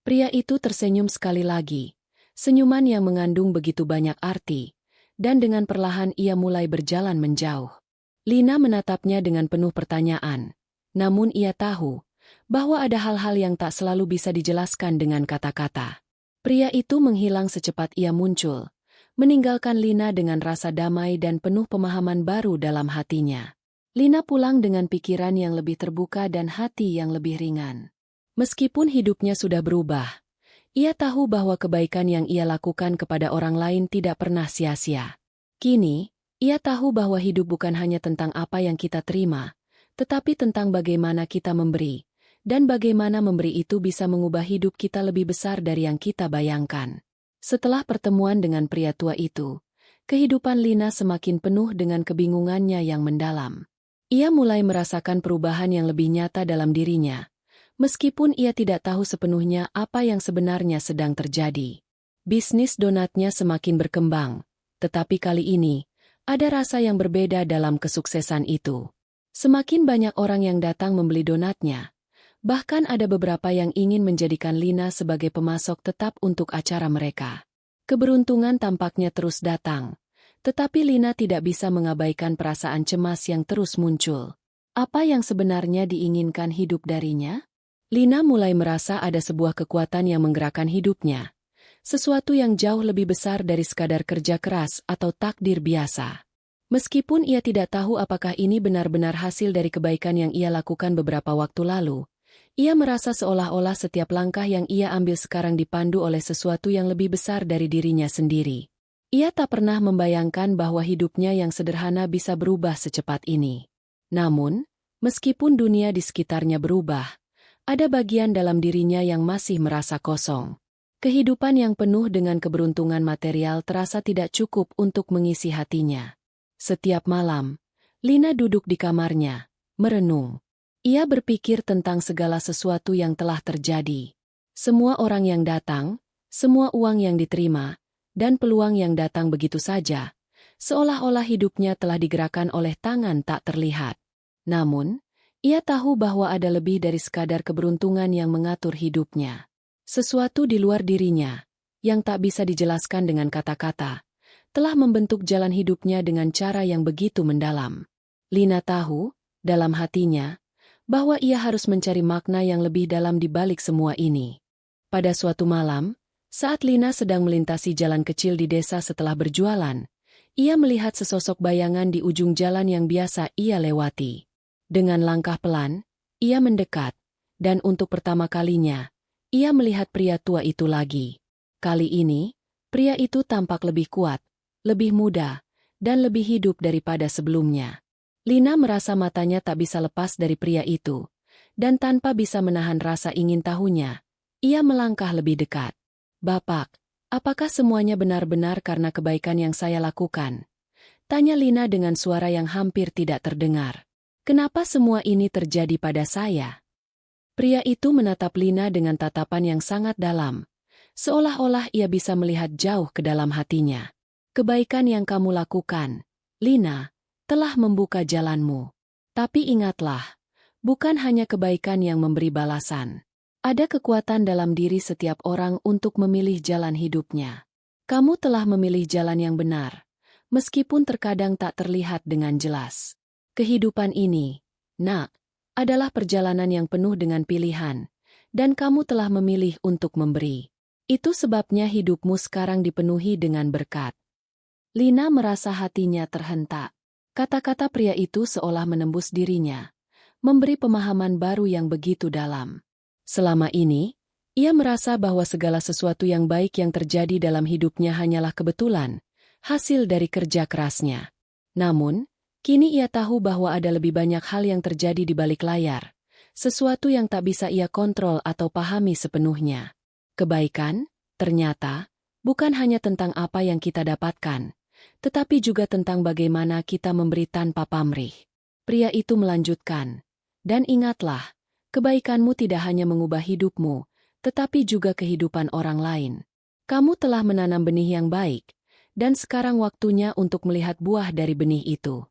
Pria itu tersenyum sekali lagi, senyuman yang mengandung begitu banyak arti, dan dengan perlahan ia mulai berjalan menjauh. Lina menatapnya dengan penuh pertanyaan, namun ia tahu bahwa ada hal-hal yang tak selalu bisa dijelaskan dengan kata-kata. Pria itu menghilang secepat ia muncul, meninggalkan Lina dengan rasa damai dan penuh pemahaman baru dalam hatinya. Lina pulang dengan pikiran yang lebih terbuka dan hati yang lebih ringan. Meskipun hidupnya sudah berubah, Ia tahu bahwa kebaikan yang ia lakukan kepada orang lain tidak pernah sia-sia. Kini, ia tahu bahwa hidup bukan hanya tentang apa yang kita terima, tetapi tentang bagaimana kita memberi, dan bagaimana memberi itu bisa mengubah hidup kita lebih besar dari yang kita bayangkan. Setelah pertemuan dengan pria tua itu, kehidupan Lina semakin penuh dengan kebingungannya yang mendalam. Ia mulai merasakan perubahan yang lebih nyata dalam dirinya, meskipun ia tidak tahu sepenuhnya apa yang sebenarnya sedang terjadi. Bisnis donatnya semakin berkembang, tetapi kali ini, ada rasa yang berbeda dalam kesuksesan itu. Semakin banyak orang yang datang membeli donatnya, bahkan ada beberapa yang ingin menjadikan Lina sebagai pemasok tetap untuk acara mereka. Keberuntungan tampaknya terus datang, tetapi Lina tidak bisa mengabaikan perasaan cemas yang terus muncul. Apa yang sebenarnya diinginkan hidup darinya? Lina mulai merasa ada sebuah kekuatan yang menggerakkan hidupnya, sesuatu yang jauh lebih besar dari sekadar kerja keras atau takdir biasa. Meskipun ia tidak tahu apakah ini benar-benar hasil dari kebaikan yang ia lakukan beberapa waktu lalu, ia merasa seolah-olah setiap langkah yang ia ambil sekarang dipandu oleh sesuatu yang lebih besar dari dirinya sendiri. Ia tak pernah membayangkan bahwa hidupnya yang sederhana bisa berubah secepat ini. Namun, meskipun dunia di sekitarnya berubah, ada bagian dalam dirinya yang masih merasa kosong. Kehidupan yang penuh dengan keberuntungan material terasa tidak cukup untuk mengisi hatinya. Setiap malam, Lina duduk di kamarnya, merenung. Ia berpikir tentang segala sesuatu yang telah terjadi. Semua orang yang datang, semua uang yang diterima, dan peluang yang datang begitu saja, seolah-olah hidupnya telah digerakkan oleh tangan tak terlihat. Namun, ia tahu bahwa ada lebih dari sekadar keberuntungan yang mengatur hidupnya. Sesuatu di luar dirinya, yang tak bisa dijelaskan dengan kata-kata, telah membentuk jalan hidupnya dengan cara yang begitu mendalam. Lina tahu, dalam hatinya, bahwa ia harus mencari makna yang lebih dalam di balik semua ini. Pada suatu malam, saat Lina sedang melintasi jalan kecil di desa setelah berjualan, ia melihat sesosok bayangan di ujung jalan yang biasa ia lewati. Dengan langkah pelan, ia mendekat, dan untuk pertama kalinya, ia melihat pria tua itu lagi. Kali ini, pria itu tampak lebih kuat, lebih muda, dan lebih hidup daripada sebelumnya. Lina merasa matanya tak bisa lepas dari pria itu, dan tanpa bisa menahan rasa ingin tahunya, ia melangkah lebih dekat. "Bapak, apakah semuanya benar-benar karena kebaikan yang saya lakukan?" tanya Lina dengan suara yang hampir tidak terdengar. "Kenapa semua ini terjadi pada saya?" Pria itu menatap Lina dengan tatapan yang sangat dalam, seolah-olah ia bisa melihat jauh ke dalam hatinya. "Kebaikan yang kamu lakukan, Lina, telah membuka jalanmu. Tapi ingatlah, bukan hanya kebaikan yang memberi balasan. Ada kekuatan dalam diri setiap orang untuk memilih jalan hidupnya. Kamu telah memilih jalan yang benar, meskipun terkadang tak terlihat dengan jelas. Kehidupan ini, nak, adalah perjalanan yang penuh dengan pilihan, dan kamu telah memilih untuk memberi. Itu sebabnya hidupmu sekarang dipenuhi dengan berkat." Lina merasa hatinya terhentak. Kata-kata pria itu seolah menembus dirinya, memberi pemahaman baru yang begitu dalam. Selama ini, ia merasa bahwa segala sesuatu yang baik yang terjadi dalam hidupnya hanyalah kebetulan, hasil dari kerja kerasnya. Namun, kini ia tahu bahwa ada lebih banyak hal yang terjadi di balik layar, sesuatu yang tak bisa ia kontrol atau pahami sepenuhnya. Kebaikan, ternyata, bukan hanya tentang apa yang kita dapatkan, tetapi juga tentang bagaimana kita memberi tanpa pamrih. Pria itu melanjutkan, "Dan ingatlah, kebaikanmu tidak hanya mengubah hidupmu, tetapi juga kehidupan orang lain. Kamu telah menanam benih yang baik, dan sekarang waktunya untuk melihat buah dari benih itu."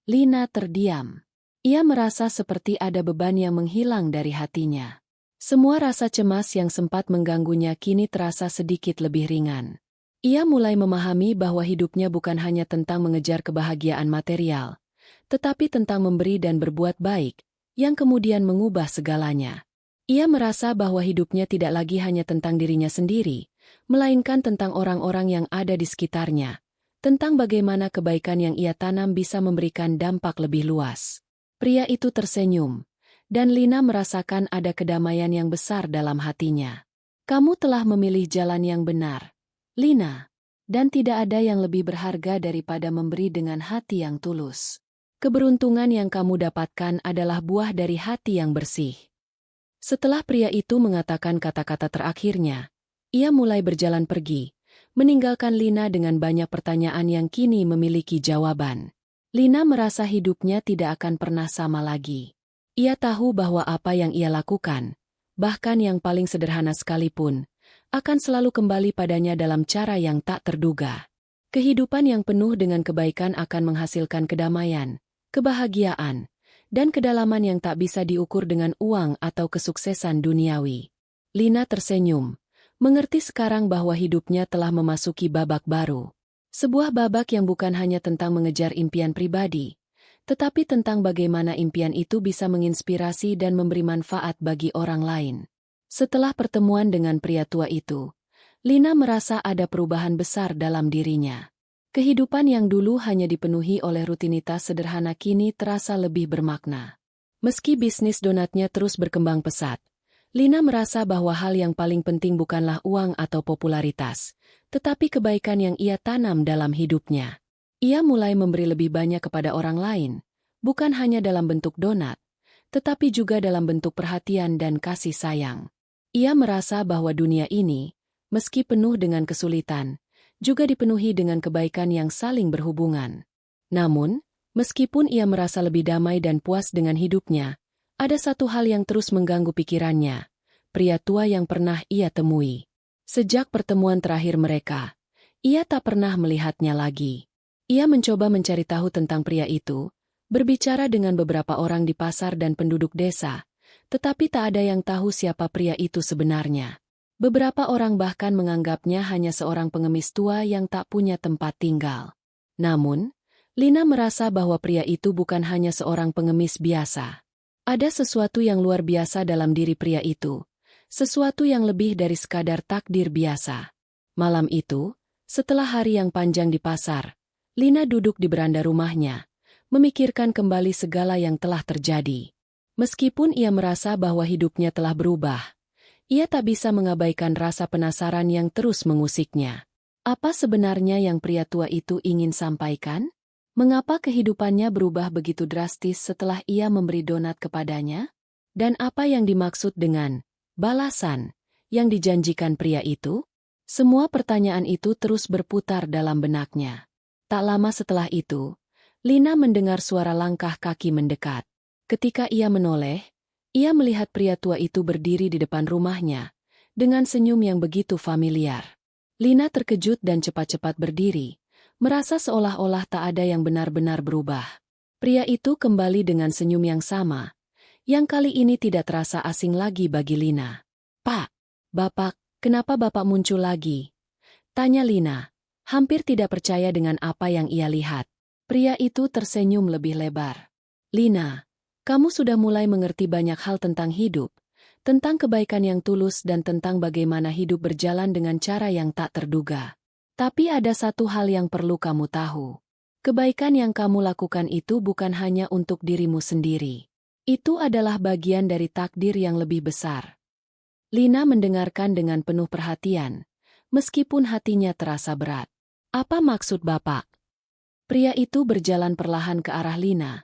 Lina terdiam. Ia merasa seperti ada beban yang menghilang dari hatinya. Semua rasa cemas yang sempat mengganggunya kini terasa sedikit lebih ringan. Ia mulai memahami bahwa hidupnya bukan hanya tentang mengejar kebahagiaan material, tetapi tentang memberi dan berbuat baik, yang kemudian mengubah segalanya. Ia merasa bahwa hidupnya tidak lagi hanya tentang dirinya sendiri, melainkan tentang orang-orang yang ada di sekitarnya, tentang bagaimana kebaikan yang ia tanam bisa memberikan dampak lebih luas. Pria itu tersenyum, dan Lina merasakan ada kedamaian yang besar dalam hatinya. Kamu telah memilih jalan yang benar, Lina. Dan tidak ada yang lebih berharga daripada memberi dengan hati yang tulus. Keberuntungan yang kamu dapatkan adalah buah dari hati yang bersih. Setelah pria itu mengatakan kata-kata terakhirnya, ia mulai berjalan pergi, meninggalkan Lina dengan banyak pertanyaan yang kini memiliki jawaban. Lina merasa hidupnya tidak akan pernah sama lagi. Ia tahu bahwa apa yang ia lakukan, bahkan yang paling sederhana sekalipun, akan selalu kembali padanya dalam cara yang tak terduga. Kehidupan yang penuh dengan kebaikan akan menghasilkan kedamaian, kebahagiaan, dan kedalaman yang tak bisa diukur dengan uang atau kesuksesan duniawi. Lina tersenyum, mengerti sekarang bahwa hidupnya telah memasuki babak baru. Sebuah babak yang bukan hanya tentang mengejar impian pribadi, tetapi tentang bagaimana impian itu bisa menginspirasi dan memberi manfaat bagi orang lain. Setelah pertemuan dengan pria tua itu, Lina merasa ada perubahan besar dalam dirinya. Kehidupan yang dulu hanya dipenuhi oleh rutinitas sederhana kini terasa lebih bermakna. Meski bisnis donatnya terus berkembang pesat, Lina merasa bahwa hal yang paling penting bukanlah uang atau popularitas, tetapi kebaikan yang ia tanam dalam hidupnya. Ia mulai memberi lebih banyak kepada orang lain, bukan hanya dalam bentuk donat, tetapi juga dalam bentuk perhatian dan kasih sayang. Ia merasa bahwa dunia ini, meski penuh dengan kesulitan, juga dipenuhi dengan kebaikan yang saling berhubungan. Namun, meskipun ia merasa lebih damai dan puas dengan hidupnya, ada satu hal yang terus mengganggu pikirannya, pria tua yang pernah ia temui. Sejak pertemuan terakhir mereka, ia tak pernah melihatnya lagi. Ia mencoba mencari tahu tentang pria itu, berbicara dengan beberapa orang di pasar dan penduduk desa, tetapi tak ada yang tahu siapa pria itu sebenarnya. Beberapa orang bahkan menganggapnya hanya seorang pengemis tua yang tak punya tempat tinggal. Namun, Lina merasa bahwa pria itu bukan hanya seorang pengemis biasa. Ada sesuatu yang luar biasa dalam diri pria itu, sesuatu yang lebih dari sekadar takdir biasa. Malam itu, setelah hari yang panjang di pasar, Lina duduk di beranda rumahnya, memikirkan kembali segala yang telah terjadi. Meskipun ia merasa bahwa hidupnya telah berubah, ia tak bisa mengabaikan rasa penasaran yang terus mengusiknya. Apa sebenarnya yang pria tua itu ingin sampaikan? Mengapa kehidupannya berubah begitu drastis setelah ia memberi donat kepadanya? Dan apa yang dimaksud dengan balasan yang dijanjikan pria itu? Semua pertanyaan itu terus berputar dalam benaknya. Tak lama setelah itu, Lina mendengar suara langkah kaki mendekat. Ketika ia menoleh, ia melihat pria tua itu berdiri di depan rumahnya, dengan senyum yang begitu familiar. Lina terkejut dan cepat-cepat berdiri, merasa seolah-olah tak ada yang benar-benar berubah. Pria itu kembali dengan senyum yang sama, yang kali ini tidak terasa asing lagi bagi Lina. "Pak, Bapak, kenapa Bapak muncul lagi?" tanya Lina, hampir tidak percaya dengan apa yang ia lihat. Pria itu tersenyum lebih lebar. "Lina, kamu sudah mulai mengerti banyak hal tentang hidup, tentang kebaikan yang tulus dan tentang bagaimana hidup berjalan dengan cara yang tak terduga. Tapi ada satu hal yang perlu kamu tahu. Kebaikan yang kamu lakukan itu bukan hanya untuk dirimu sendiri. Itu adalah bagian dari takdir yang lebih besar." Lina mendengarkan dengan penuh perhatian, meskipun hatinya terasa berat. "Apa maksud Bapak?" Pria itu berjalan perlahan ke arah Lina.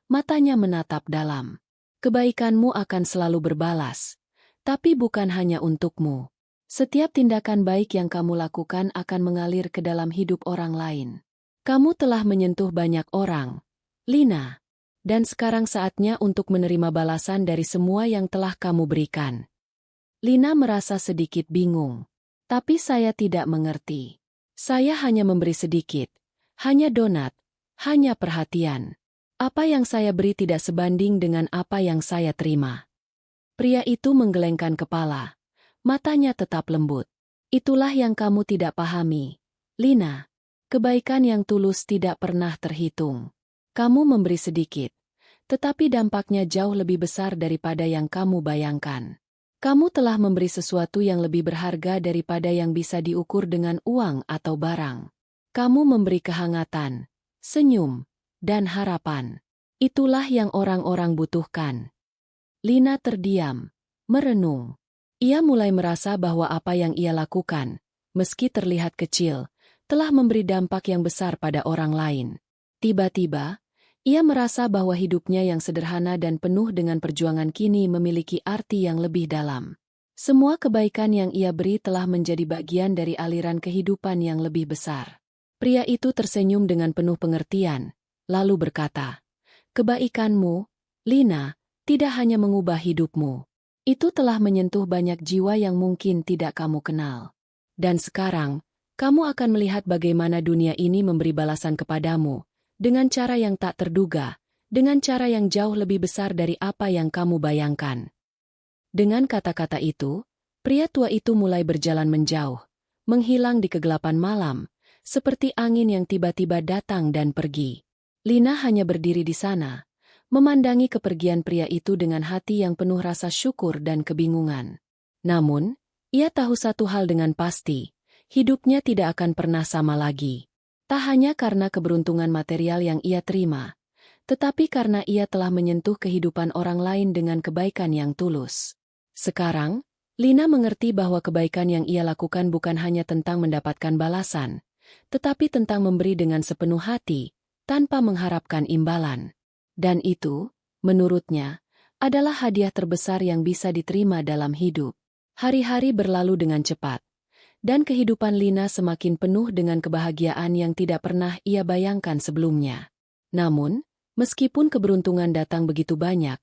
Matanya menatap dalam. "Kebaikanmu akan selalu berbalas, tapi bukan hanya untukmu. Setiap tindakan baik yang kamu lakukan akan mengalir ke dalam hidup orang lain. Kamu telah menyentuh banyak orang, Lina, dan sekarang saatnya untuk menerima balasan dari semua yang telah kamu berikan." Lina merasa sedikit bingung. "Tapi saya tidak mengerti. Saya hanya memberi sedikit, hanya donat, hanya perhatian. Apa yang saya beri tidak sebanding dengan apa yang saya terima." Pria itu menggelengkan kepala. Matanya tetap lembut. "Itulah yang kamu tidak pahami, Lina. Kebaikan yang tulus tidak pernah terhitung. Kamu memberi sedikit, tetapi dampaknya jauh lebih besar daripada yang kamu bayangkan. Kamu telah memberi sesuatu yang lebih berharga daripada yang bisa diukur dengan uang atau barang. Kamu memberi kehangatan, senyum, dan harapan. Itulah yang orang-orang butuhkan." Lina terdiam, merenung. Ia mulai merasa bahwa apa yang ia lakukan, meski terlihat kecil, telah memberi dampak yang besar pada orang lain. Tiba-tiba, ia merasa bahwa hidupnya yang sederhana dan penuh dengan perjuangan kini memiliki arti yang lebih dalam. Semua kebaikan yang ia beri telah menjadi bagian dari aliran kehidupan yang lebih besar. Pria itu tersenyum dengan penuh pengertian, lalu berkata, "Kebaikanmu, Lina, tidak hanya mengubah hidupmu. Itu telah menyentuh banyak jiwa yang mungkin tidak kamu kenal. Dan sekarang, kamu akan melihat bagaimana dunia ini memberi balasan kepadamu, dengan cara yang tak terduga, dengan cara yang jauh lebih besar dari apa yang kamu bayangkan." Dengan kata-kata itu, pria tua itu mulai berjalan menjauh, menghilang di kegelapan malam, seperti angin yang tiba-tiba datang dan pergi. Lina hanya berdiri di sana, memandangi kepergian pria itu dengan hati yang penuh rasa syukur dan kebingungan. Namun, ia tahu satu hal dengan pasti, hidupnya tidak akan pernah sama lagi. Tak hanya karena keberuntungan material yang ia terima, tetapi karena ia telah menyentuh kehidupan orang lain dengan kebaikan yang tulus. Sekarang, Lina mengerti bahwa kebaikan yang ia lakukan bukan hanya tentang mendapatkan balasan, tetapi tentang memberi dengan sepenuh hati, tanpa mengharapkan imbalan. Dan itu, menurutnya, adalah hadiah terbesar yang bisa diterima dalam hidup. Hari-hari berlalu dengan cepat, dan kehidupan Lina semakin penuh dengan kebahagiaan yang tidak pernah ia bayangkan sebelumnya. Namun, meskipun keberuntungan datang begitu banyak,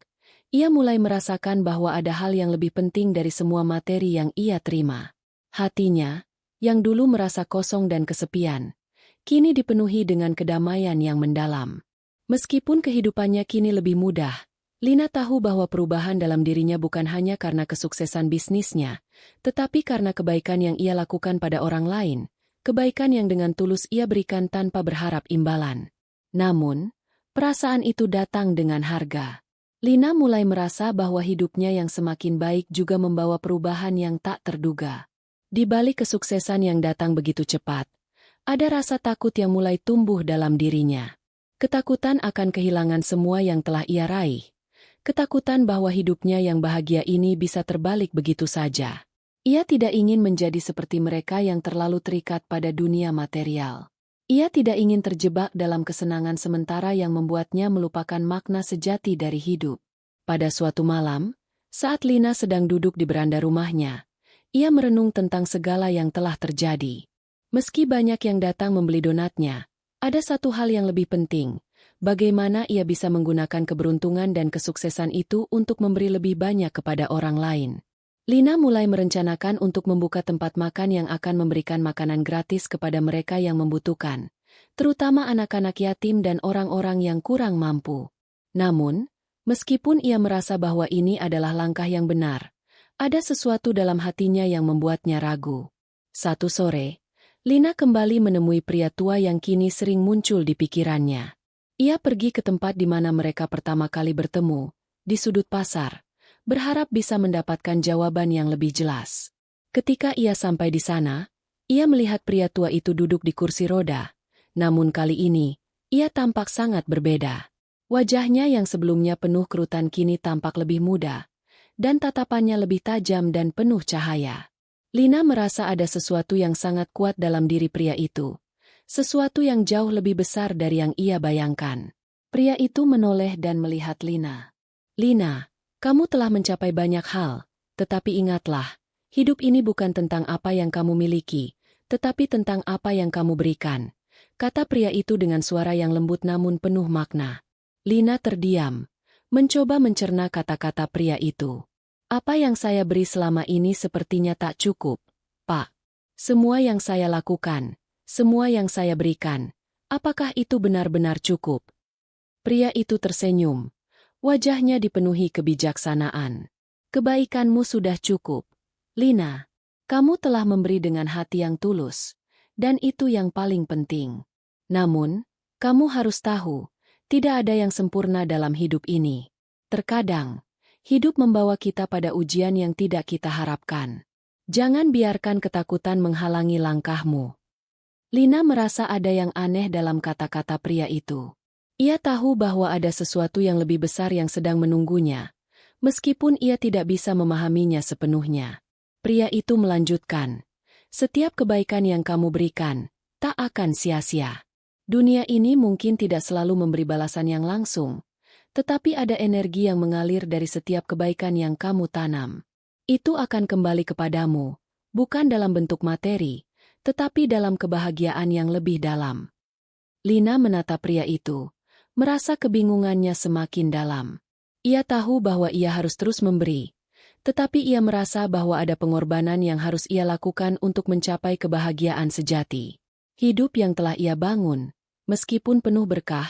ia mulai merasakan bahwa ada hal yang lebih penting dari semua materi yang ia terima. Hatinya, yang dulu merasa kosong dan kesepian, kini dipenuhi dengan kedamaian yang mendalam. Meskipun kehidupannya kini lebih mudah, Lina tahu bahwa perubahan dalam dirinya bukan hanya karena kesuksesan bisnisnya, tetapi karena kebaikan yang ia lakukan pada orang lain, kebaikan yang dengan tulus ia berikan tanpa berharap imbalan. Namun, perasaan itu datang dengan harga. Lina mulai merasa bahwa hidupnya yang semakin baik juga membawa perubahan yang tak terduga. Di balik kesuksesan yang datang begitu cepat, ada rasa takut yang mulai tumbuh dalam dirinya. Ketakutan akan kehilangan semua yang telah ia raih. Ketakutan bahwa hidupnya yang bahagia ini bisa terbalik begitu saja. Ia tidak ingin menjadi seperti mereka yang terlalu terikat pada dunia material. Ia tidak ingin terjebak dalam kesenangan sementara yang membuatnya melupakan makna sejati dari hidup. Pada suatu malam, saat Lina sedang duduk di beranda rumahnya, ia merenung tentang segala yang telah terjadi. Meski banyak yang datang membeli donatnya, ada satu hal yang lebih penting. Bagaimana ia bisa menggunakan keberuntungan dan kesuksesan itu untuk memberi lebih banyak kepada orang lain. Lina mulai merencanakan untuk membuka tempat makan yang akan memberikan makanan gratis kepada mereka yang membutuhkan, terutama anak-anak yatim dan orang-orang yang kurang mampu. Namun, meskipun ia merasa bahwa ini adalah langkah yang benar, ada sesuatu dalam hatinya yang membuatnya ragu. Satu sore, Lina kembali menemui pria tua yang kini sering muncul di pikirannya. Ia pergi ke tempat di mana mereka pertama kali bertemu, di sudut pasar, berharap bisa mendapatkan jawaban yang lebih jelas. Ketika ia sampai di sana, ia melihat pria tua itu duduk di kursi roda, namun kali ini, ia tampak sangat berbeda. Wajahnya yang sebelumnya penuh kerutan kini tampak lebih muda, dan tatapannya lebih tajam dan penuh cahaya. Lina merasa ada sesuatu yang sangat kuat dalam diri pria itu. Sesuatu yang jauh lebih besar dari yang ia bayangkan. Pria itu menoleh dan melihat Lina. "Lina, kamu telah mencapai banyak hal, tetapi ingatlah, hidup ini bukan tentang apa yang kamu miliki, tetapi tentang apa yang kamu berikan," kata pria itu dengan suara yang lembut namun penuh makna. Lina terdiam, mencoba mencerna kata-kata pria itu. "Apa yang saya beri selama ini sepertinya tak cukup, Pak. Semua yang saya lakukan, semua yang saya berikan, apakah itu benar-benar cukup?" Pria itu tersenyum. Wajahnya dipenuhi kebijaksanaan. "Kebaikanmu sudah cukup, Lina. Kamu telah memberi dengan hati yang tulus, dan itu yang paling penting. Namun, kamu harus tahu, tidak ada yang sempurna dalam hidup ini. Terkadang, hidup membawa kita pada ujian yang tidak kita harapkan. Jangan biarkan ketakutan menghalangi langkahmu." Lina merasa ada yang aneh dalam kata-kata pria itu. Ia tahu bahwa ada sesuatu yang lebih besar yang sedang menunggunya, meskipun ia tidak bisa memahaminya sepenuhnya. Pria itu melanjutkan, setiap kebaikan yang kamu berikan, tak akan sia-sia. Dunia ini mungkin tidak selalu memberi balasan yang langsung, tetapi ada energi yang mengalir dari setiap kebaikan yang kamu tanam. Itu akan kembali kepadamu, bukan dalam bentuk materi, tetapi dalam kebahagiaan yang lebih dalam. Lina menatap pria itu, merasa kebingungannya semakin dalam. Ia tahu bahwa ia harus terus memberi, tetapi ia merasa bahwa ada pengorbanan yang harus ia lakukan untuk mencapai kebahagiaan sejati. Hidup yang telah ia bangun, meskipun penuh berkah,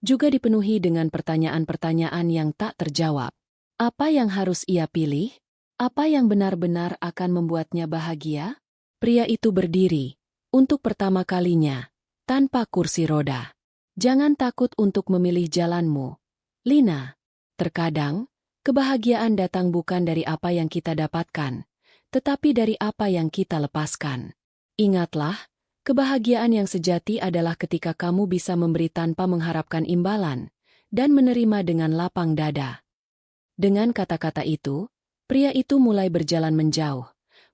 juga dipenuhi dengan pertanyaan-pertanyaan yang tak terjawab. Apa yang harus ia pilih? Apa yang benar-benar akan membuatnya bahagia? Pria itu berdiri, untuk pertama kalinya, tanpa kursi roda. Jangan takut untuk memilih jalanmu, Lina. Terkadang, kebahagiaan datang bukan dari apa yang kita dapatkan, tetapi dari apa yang kita lepaskan. Ingatlah, kebahagiaan yang sejati adalah ketika kamu bisa memberi tanpa mengharapkan imbalan, dan menerima dengan lapang dada. Dengan kata-kata itu, pria itu mulai berjalan menjauh,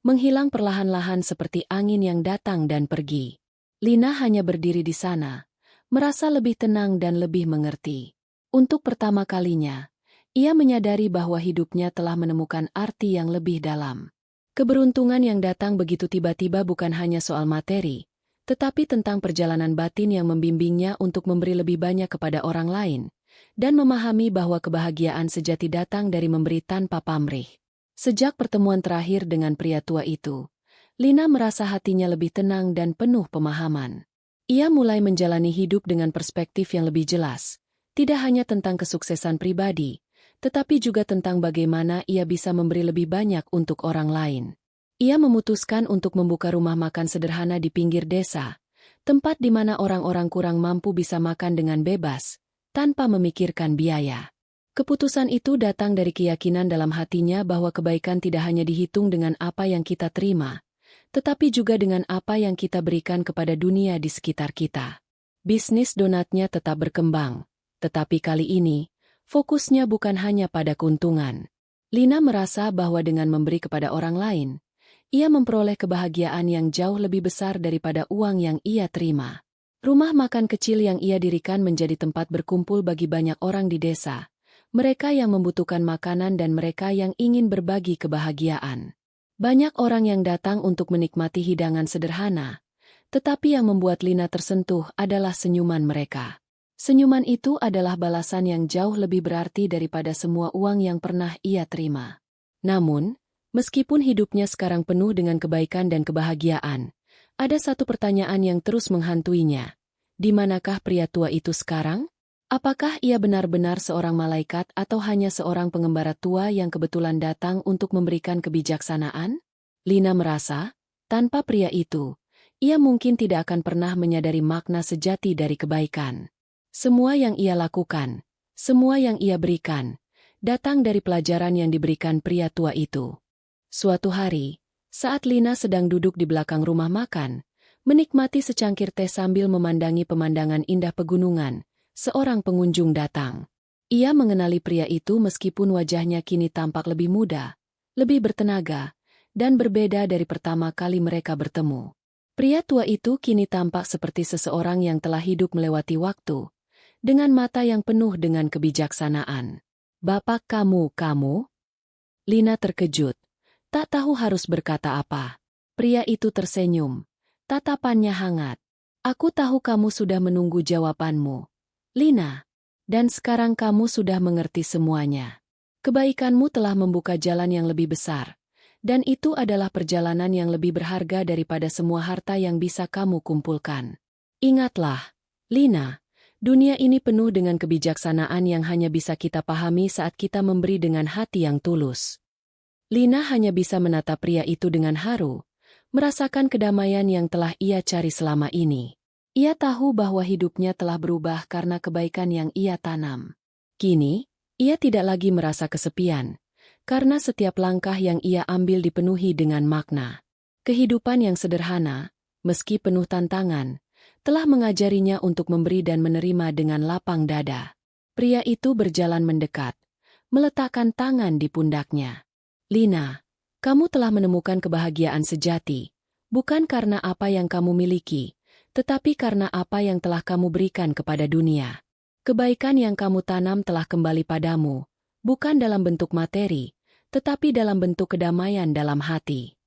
menghilang perlahan-lahan seperti angin yang datang dan pergi. Lina hanya berdiri di sana, merasa lebih tenang dan lebih mengerti. Untuk pertama kalinya, ia menyadari bahwa hidupnya telah menemukan arti yang lebih dalam. Keberuntungan yang datang begitu tiba-tiba bukan hanya soal materi, tetapi tentang perjalanan batin yang membimbingnya untuk memberi lebih banyak kepada orang lain, dan memahami bahwa kebahagiaan sejati datang dari memberi tanpa pamrih. Sejak pertemuan terakhir dengan pria tua itu, Lina merasa hatinya lebih tenang dan penuh pemahaman. Ia mulai menjalani hidup dengan perspektif yang lebih jelas, tidak hanya tentang kesuksesan pribadi, tetapi juga tentang bagaimana ia bisa memberi lebih banyak untuk orang lain. Ia memutuskan untuk membuka rumah makan sederhana di pinggir desa, tempat di mana orang-orang kurang mampu bisa makan dengan bebas, tanpa memikirkan biaya. Keputusan itu datang dari keyakinan dalam hatinya bahwa kebaikan tidak hanya dihitung dengan apa yang kita terima, tetapi juga dengan apa yang kita berikan kepada dunia di sekitar kita. Bisnis donatnya tetap berkembang, tetapi kali ini, fokusnya bukan hanya pada keuntungan. Lina merasa bahwa dengan memberi kepada orang lain, ia memperoleh kebahagiaan yang jauh lebih besar daripada uang yang ia terima. Rumah makan kecil yang ia dirikan menjadi tempat berkumpul bagi banyak orang di desa, mereka yang membutuhkan makanan dan mereka yang ingin berbagi kebahagiaan. Banyak orang yang datang untuk menikmati hidangan sederhana, tetapi yang membuat Lina tersentuh adalah senyuman mereka. Senyuman itu adalah balasan yang jauh lebih berarti daripada semua uang yang pernah ia terima. Namun, meskipun hidupnya sekarang penuh dengan kebaikan dan kebahagiaan, ada satu pertanyaan yang terus menghantuinya. Di manakah pria tua itu sekarang? Apakah ia benar-benar seorang malaikat atau hanya seorang pengembara tua yang kebetulan datang untuk memberikan kebijaksanaan? Lina merasa, tanpa pria itu, ia mungkin tidak akan pernah menyadari makna sejati dari kebaikan. Semua yang ia lakukan, semua yang ia berikan, datang dari pelajaran yang diberikan pria tua itu. Suatu hari, saat Lina sedang duduk di belakang rumah makan, menikmati secangkir teh sambil memandangi pemandangan indah pegunungan, seorang pengunjung datang. Ia mengenali pria itu meskipun wajahnya kini tampak lebih muda, lebih bertenaga, dan berbeda dari pertama kali mereka bertemu. Pria tua itu kini tampak seperti seseorang yang telah hidup melewati waktu, dengan mata yang penuh dengan kebijaksanaan. "Bapak kamu?" Lina terkejut, tak tahu harus berkata apa. Pria itu tersenyum, tatapannya hangat. "Aku tahu kamu sudah menunggu jawabanmu, Lina. Dan sekarang kamu sudah mengerti semuanya. Kebaikanmu telah membuka jalan yang lebih besar, dan itu adalah perjalanan yang lebih berharga daripada semua harta yang bisa kamu kumpulkan. Ingatlah, Lina, dunia ini penuh dengan kebijaksanaan yang hanya bisa kita pahami saat kita memberi dengan hati yang tulus." Lina hanya bisa menatap pria itu dengan haru, merasakan kedamaian yang telah ia cari selama ini. Ia tahu bahwa hidupnya telah berubah karena kebaikan yang ia tanam. Kini, ia tidak lagi merasa kesepian, karena setiap langkah yang ia ambil dipenuhi dengan makna. Kehidupan yang sederhana, meski penuh tantangan, telah mengajarinya untuk memberi dan menerima dengan lapang dada. Pria itu berjalan mendekat, meletakkan tangan di pundaknya. "Lina, Kamu telah menemukan kebahagiaan sejati, bukan karena apa yang kamu miliki, tetapi karena apa yang telah kamu berikan kepada dunia. Kebaikan yang kamu tanam telah kembali padamu, bukan dalam bentuk materi, tetapi dalam bentuk kedamaian dalam hati.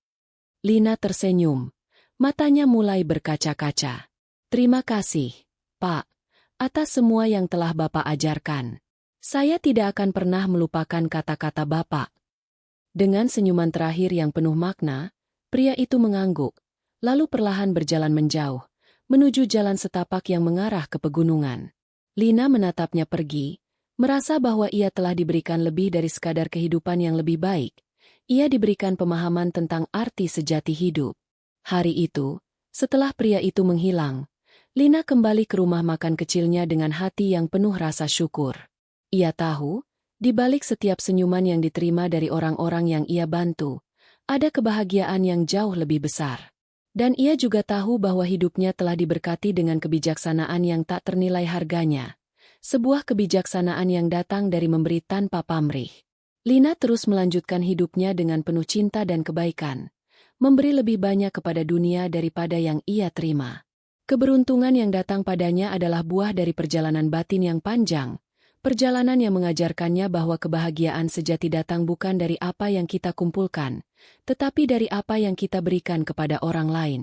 Lina tersenyum. Matanya mulai berkaca-kaca. Terima kasih, Pak, atas semua yang telah Bapak ajarkan. Saya tidak akan pernah melupakan kata-kata Bapak. Dengan senyuman terakhir yang penuh makna, pria itu mengangguk, lalu perlahan berjalan menjauh, menuju jalan setapak yang mengarah ke pegunungan. Lina menatapnya pergi, merasa bahwa ia telah diberikan lebih dari sekadar kehidupan yang lebih baik. Ia diberikan pemahaman tentang arti sejati hidup. Hari itu, setelah pria itu menghilang, Lina kembali ke rumah makan kecilnya dengan hati yang penuh rasa syukur. Ia tahu, di balik setiap senyuman yang diterima dari orang-orang yang ia bantu, ada kebahagiaan yang jauh lebih besar. Dan ia juga tahu bahwa hidupnya telah diberkati dengan kebijaksanaan yang tak ternilai harganya. Sebuah kebijaksanaan yang datang dari memberi tanpa pamrih. Lina terus melanjutkan hidupnya dengan penuh cinta dan kebaikan, memberi lebih banyak kepada dunia daripada yang ia terima. Keberuntungan yang datang padanya adalah buah dari perjalanan batin yang panjang, perjalanan yang mengajarkannya bahwa kebahagiaan sejati datang bukan dari apa yang kita kumpulkan, tetapi dari apa yang kita berikan kepada orang lain.